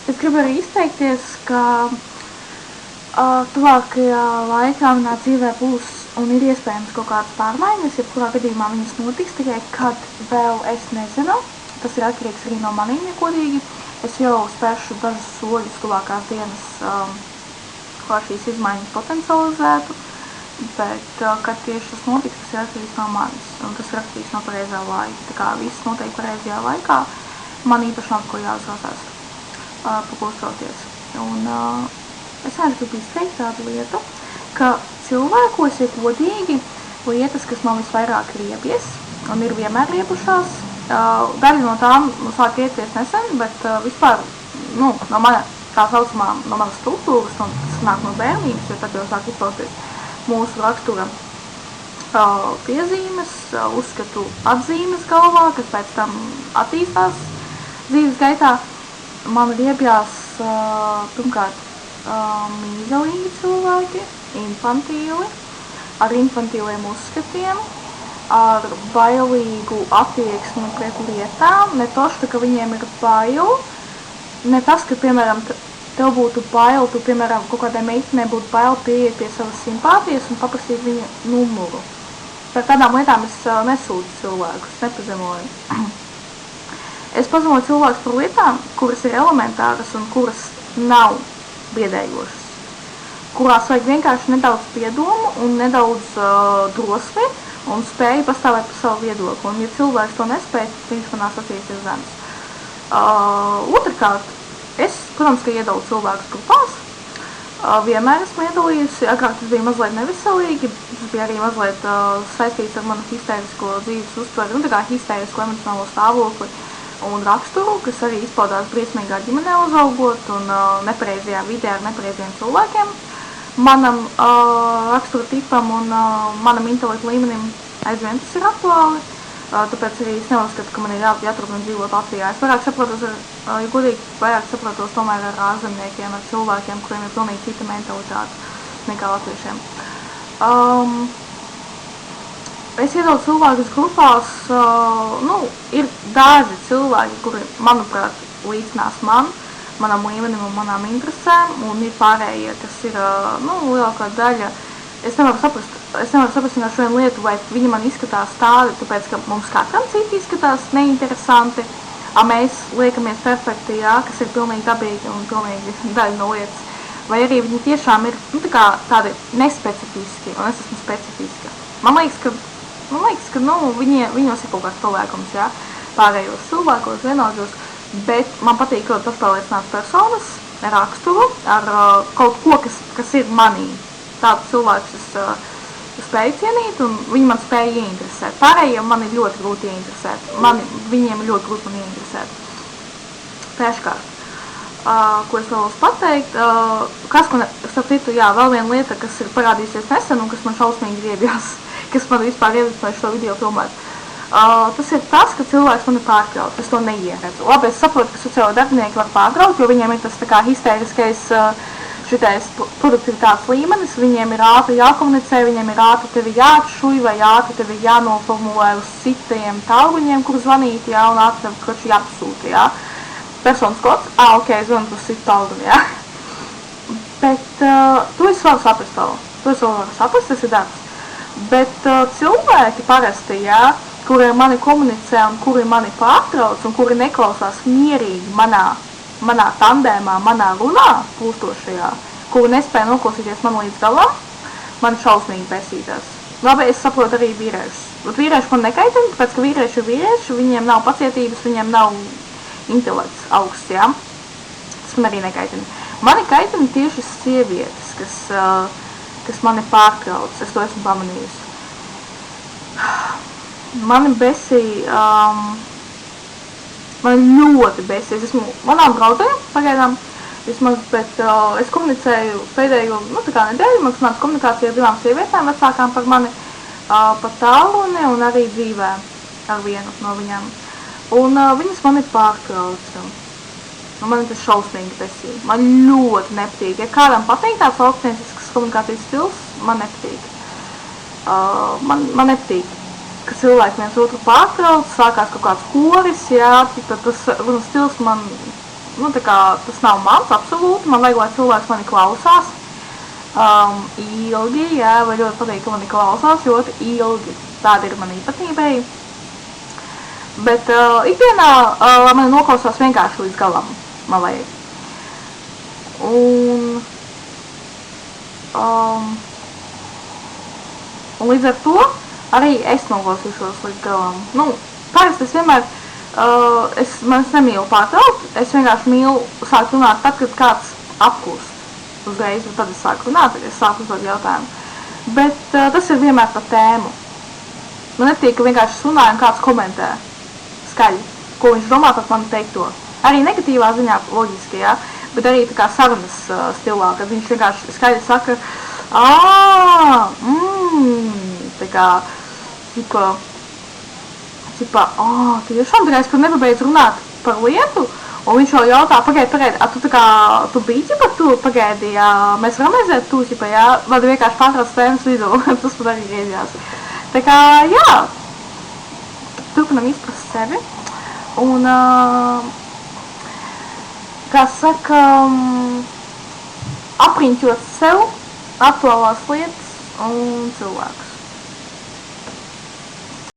Es gribu arī izteikties, ka tuvākajā laikā manā dzīvē būs un ir iespējams kaut kādas pārmaiņas, jebkurā gadījumā viņas notiks, tikai kad vēl es nezinu. Tas ir atkarīgs arī no manīm, ja godīgi. Es jau spēršu dažus soļus tuvākās dienas, lai šīs izmaiņas potencializētu, bet kad tieši tas notiks, tas ir atkarīgs no manis, un tas ir atkarīgs no pareizā laika. Tā kā viss notiek pareizajā laikā, man īpaši nav ko jāuzraucās paklusoties. Un es vienkārši gribu izteikt tādu lietu, ka cilvēkos ir godīgi lietas, kas man visvairāk riebjas, un ir vienmēr riebušās. Daļa no tām sāk ieties nesen, bet vispār no mana, kā saucamā, no manas struktūras, un tas nāk no bērnības, jo tad jau sāk izpausties mūsu rakstura piezīmes, uzskatu atzīmes galvā, kas pēc tam attīstās dzīves gaitā. Man riebjās pirmkārt mīzelīgi cilvēki, infantīli, ar infantīliem uzskatiem, ar bailīgu attieksmi pret lietām, ne toši, ka viņiem ir bail, ne tas, ka, piemēram, tev būtu bail, tu, piemēram, kaut kādai meitenei būtu bail pieiet pie savas simpātijas un paprasīt viņa numuru. Par tādām lietām es nesūdzu cilvēkus, nepazemoju. Es pazemoju cilvēkus par lietām, kuras ir elementāras un kuras nav biedējošas, kurās vajag vienkārši nedaudz piedomu un nedaudz drosmi un spēju pastāvēt par savu viedokli. Un, ja cilvēks to nespēj, tad viņš manās acīs ir zems. Otrkārt, es, protams, ka iedalu cilvēkus grupās. Vienmēr esmu iedalījusi, agrāk tas bija mazliet neveselīgi, tas bija arī mazliet saistīts ar manu histērisko dzīves uztveri, tā kā histērisko emocionālo stāvokli un raksturu, kas arī izpaudās briesmīgā ģimenē uzaugot un nepareizajā vidē ar nepareizajiem cilvēkiem. Manam rakstura tipam un manam intelektu līmenim aizvien tas ir aktuāli, tāpēc arī es neuzskatu, ka man ir jāturpina dzīvot Latvijā. Es vairāk saprotos, ja godīgi, vairāk saprotos tomēr ar ārzemniekiem, ar cilvēkiem, kuriem ir pilnīgi cita mentalitāte nekā latviešiem. Es iedalu cilvēkus grupās, ir daži cilvēki, kuri, manuprāt, līdzinās manam līmenim un manām interesēm, un ir pārējie, kas ir, lielākā daļa. Es nevaru saprast no šo lietu, vai viņi man izskatās tādi, tāpēc, ka mums katram citi izskatās neinteresanti, mēs liekamies perfekti, kas ir pilnīgi dabīgi un pilnīgi daļa no lietas. Vai arī viņi tiešām ir, tādi nespecifiski, un es esmu specifiska. Man liekas, ka viņos ir kaut kāds paliekums, pārējos cilvēkos, vienādos, bet man patīk ļoti paspēlēcināt personas, raksturu, ar kaut ko, kas ir manī. Tādu cilvēkus es spēju cienīt, un viņi man spēja ieinteresēt. Pārējiem man ir ļoti grūti ieinteresēt. Viņiem ir ļoti grūti man ieinteresēt. Treškārt, ko es vēlos pateikt, starp citu, vēl viena lieta, kas ir parādījusies nesen un kas man šausmīgi riebjās, kas man vispār ievietoja šo video filmēt. Tas ir tas, ka cilvēks man ir pārkrauts, es to neieredzu. Labi, es saprotu, ka sociālo darbinieki var pārkraut, jo viņiem ir tas tā kā histēriskais šitais produktivitātes līmenis, viņiem ir ātri jākomunicē, viņiem ir ātri tevi jāatšuj vai ātri tevi jānoformulē uz citajiem tālruņiem, kur zvanīt, un ātri tevi jāpasūta, Personas kods, ok, zvanu uz citu tālruņu, Bet to es varu saprast, tas ir darbs. Bet cilvēki parasti, kuri mani komunicē un kuri mani pārtrauc un kuri neklausās mierīgi manā tandēmā, manā runā plūstošajā, kuri nespēja noklausīties man līdz galam, man šausmīgi besītās. Labi, es saprotu arī vīriešus. Bet vīrieši man nekaitina, tāpēc, ka vīrieši ir vīrieši, viņiem nav pacietības, viņiem nav intelekts augsts, Tas man arī nekaitina. Mani kaitina tieši sievietes, kas mani pārtrauc, es to esmu pamanījusi. Mani besīja, man ļoti besīja, es esmu manām draudzēm pagaidām, vismaz, bet es komunicēju pēdējo, nedēļu, man sanāca komunikācija ar 2 sievietēm vecākām par mani, pa tālruni un arī dzīvē ar vienu no viņām. Un viņas mani pārtrauca. Man tas šausmīgi besīja. Man ļoti nepatīk. Ja kādam patīk tāds augstniecisks komunikācijas stils, man nepatīk. Man nepatīk, ka cilvēki viens otru pārtrauc, sākās kaut kāds koris, tad tas runas stils man nu, tā kā tas nav mans absolūti, man vajag, lai cilvēks mani klausās. Ilgi, jā, vai ļoti patīk, ka mani klausās, ļoti ilgi. Tāda ir mana īpatnība. Bet ikdienā, lai mani noklausās vienkārši līdz galam, man vajag. Un līdz ar to arī es noklausīšos līdz galam. Nu, parasti es vienmēr, es nemīlu pārtraukt, es vienkārši mīlu sākt runāt tad, kad kāds apkūst uzreiz, un tad es sāku runāt, tad es sāku uzdot jautājumu. Bet tas ir vienmēr par tēmu. Man nepatīk, ka vienkārši runāju un kāds komentē skaļi, ko viņš domā par mani teikto. Arī negatīvā ziņā loģiski, jā, bet arī tā kā sarunas stilā, kad viņš vienkārši skaļi saka, tā kā, tiešām tā kā es pat nepabeidzu runāt par lietu, un viņš jau jautā, pagaidi, tu biji par to, pagaidi, jā, mēs varam aiziet tu, jā, man vienkārši pārtrauc tēmas vidū, tas pat arī griežās. Tā kā, jā, turpinam izprast sevi, un, kā saka, apriņķot sev aktuālās lietas un cilvēkus.